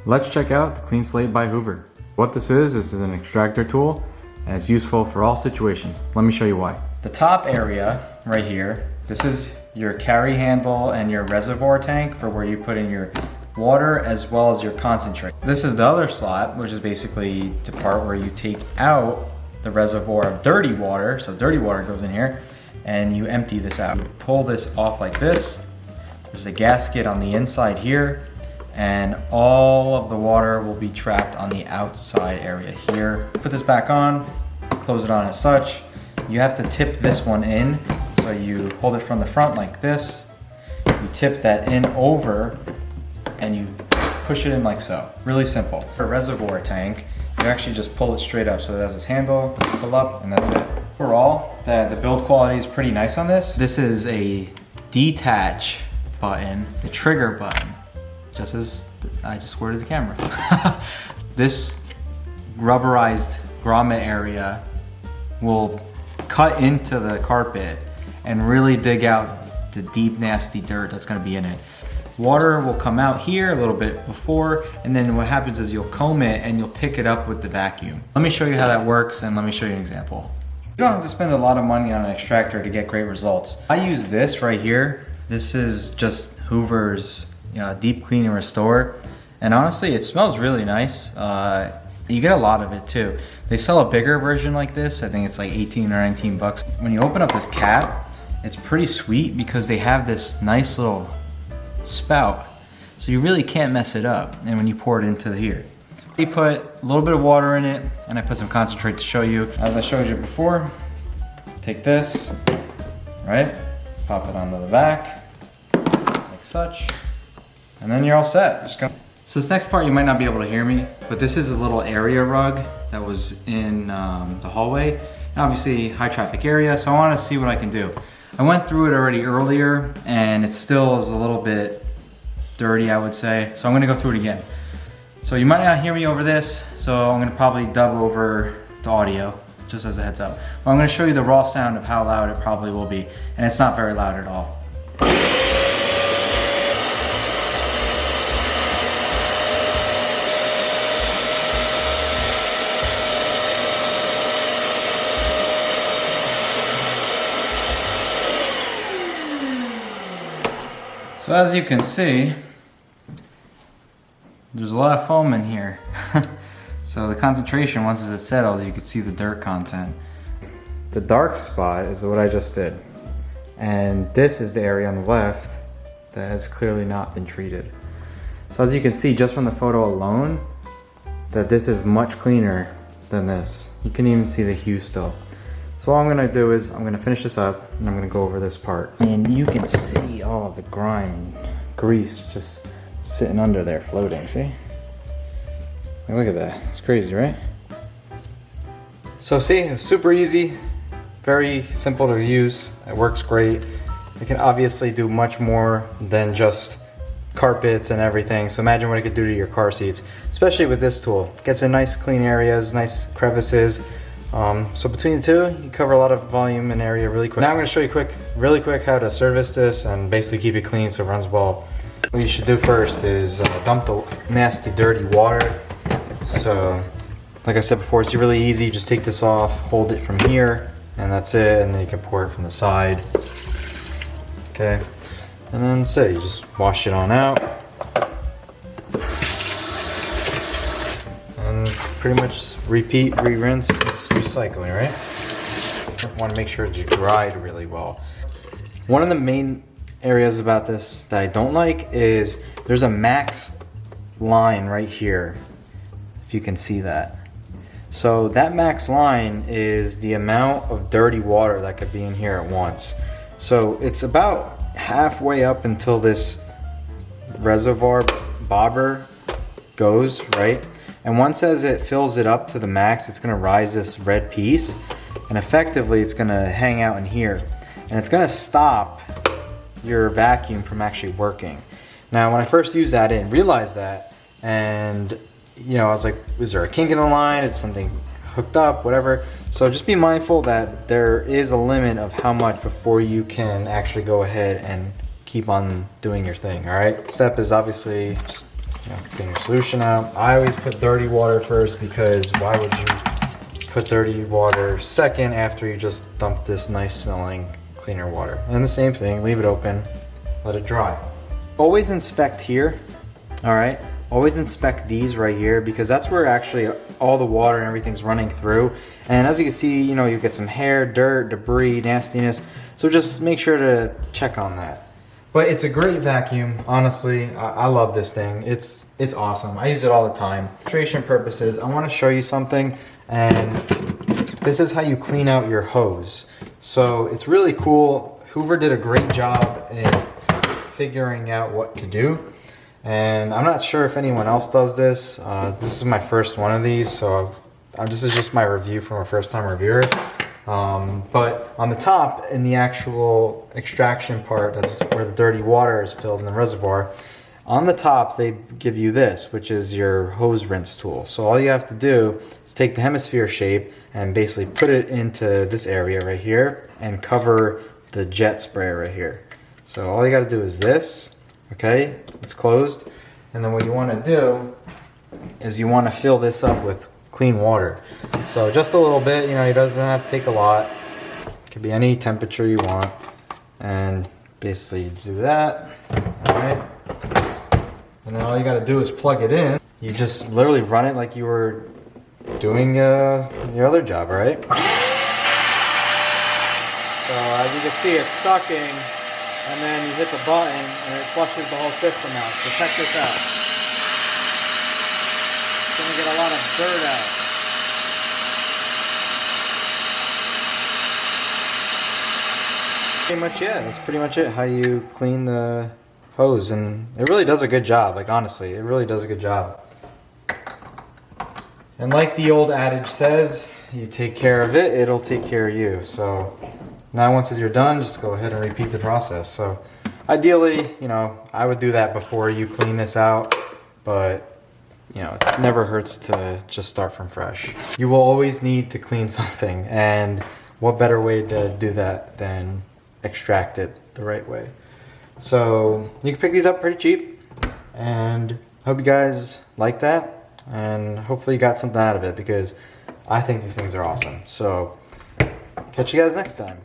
Let's check out the Clean Slate by Hoover. What this is an extractor tool and it's useful for all situations. Let me show you why. The top area right here, this is your carry handle and your reservoir tank for where you put in your water as well as your concentrate. This is the other slot, which is basically the part where you take out the reservoir of dirty water. So dirty water goes in here and you empty this out. You pull this off like this. There's a gasket on the inside here and all of the water will be trapped on the outside area here. Put this back on, close it on as such. You have to tip this one in. So you hold it from the front like this. You tip that in over and you push it in like so. Really simple. For a reservoir tank, you actually just pull it straight up. So it has this handle, pull up, and that's it. Overall, the build quality is pretty nice on this. This is a detach button, the trigger button, just as I just squirted the camera. This rubberized grommet area will cut into the carpet and really dig out the deep, nasty dirt that's gonna be in it. Water will come out here a little bit before, and then what happens is you'll comb it and you'll pick it up with the vacuum. Let me show you how that works and let me show you an example. You don't have to spend a lot of money on an extractor to get great results. I use this right here. This is just Hoover's Deep Clean and Restore. And honestly, it smells really nice. You get a lot of it too. They sell a bigger version like this. I think it's like 18 or 19 bucks. When you open up this cap, it's pretty sweet because they have this nice little spout. So you really can't mess it up. And when you pour it into here. We put a little bit of water in it and I put some concentrate to show you. As I showed you before, take this, right? Pop it onto the back, like such. And then you're all set. So this next part you might not be able to hear me, but this is a little area rug that was in the hallway. And obviously high traffic area, so I want to see what I can do. I went through it already earlier and it still is a little bit dirty, I would say. So I'm gonna go through it again. So you might not hear me over this, so I'm gonna probably dub over the audio, just as a heads up. But I'm gonna show you the raw sound of how loud it probably will be, and it's not very loud at all. So as you can see, there's a lot of foam in here. So the concentration, once it settles, you can see the dirt content. The dark spot is what I just did. And this is the area on the left that has clearly not been treated. So as you can see, just from the photo alone, that this is much cleaner than this. You can even see the hue still. So what I'm gonna do is, I'm gonna finish this up and I'm gonna go over this part. And you can see all the grime and grease just sitting under there floating, see? Like, look at that, it's crazy, right? So see, it's super easy, very simple to use, it works great. It can obviously do much more than just carpets and everything, so imagine what it could do to your car seats, especially with this tool. It gets in nice clean areas, nice crevices. So between the two, you cover a lot of volume and area really quick. Now I'm going to show you really quick how to service this and basically keep it clean so it runs well. What you should do first is dump the nasty dirty water. So like I said before, it's really easy. Just take this off, hold it from here, and that's it. And then you can pour it from the side. Okay, and then that's it. You just wash it on out. And pretty much repeat, re-rinse. Recycling, right? Want to make sure it's dried really well. One of the main areas about this that I don't like is there's a max line right here, if you can see that. So that max line is the amount of dirty water that could be in here at once. So it's about halfway up until this reservoir bobber goes, right? And once as it fills it up to the max, it's gonna rise this red piece, and effectively it's gonna hang out in here. And it's gonna stop your vacuum from actually working. Now, when I first used that, I didn't realize that, and I was like, is there a kink in the line? Is something hooked up, whatever? So just be mindful that there is a limit of how much before you can actually go ahead and keep on doing your thing, all right? Step is obviously just clean your solution out. I always put dirty water first because why would you put dirty water second after you just dump this nice smelling cleaner water? And the same thing, leave it open, let it dry. Always inspect here, all right? Always inspect these right here because that's where actually all the water and everything's running through. And as you can see, you know, you get some hair, dirt, debris, nastiness. So just make sure to check on that. But it's a great vacuum, honestly. I love this thing. It's awesome. I use it all the time. For demonstration purposes, I want to show you something, and this is how you clean out your hose. So it's really cool. Hoover did a great job in figuring out what to do. And I'm not sure if anyone else does this. This is my first one of these, so this is just my review from a first-time reviewer. But on the top, in the actual extraction part, that's where the dirty water is filled in the reservoir, on the top they give you this, which is your hose rinse tool. So all you have to do is take the hemisphere shape and basically put it into this area right here and cover the jet sprayer right here. So all you got to do is this, okay, it's closed, and then what you want to do is you want to fill this up with clean water. So just a little bit, you know, it doesn't have to take a lot. It could be any temperature you want. And basically do that, all right? And then all you gotta do is plug it in. You just literally run it like you were doing your other job, all right? So as you can see, it's sucking, and then you hit the button and it flushes the whole system out. So check this out. Gonna get a lot of dirt out. Pretty much, yeah, that's pretty much it, how you clean the hose, and it really does a good job. Like, honestly, it really does a good job. And like the old adage says, you take care of it, it'll take care of you. So now once you're done, just go ahead and repeat the process. So ideally, you know, I would do that before you clean this out, but you know, it never hurts to just start from fresh. You will always need to clean something, and what better way to do that than extract it the right way. So you can pick these up pretty cheap, and hope you guys like that, and hopefully you got something out of it because I think these things are awesome. So catch you guys next time.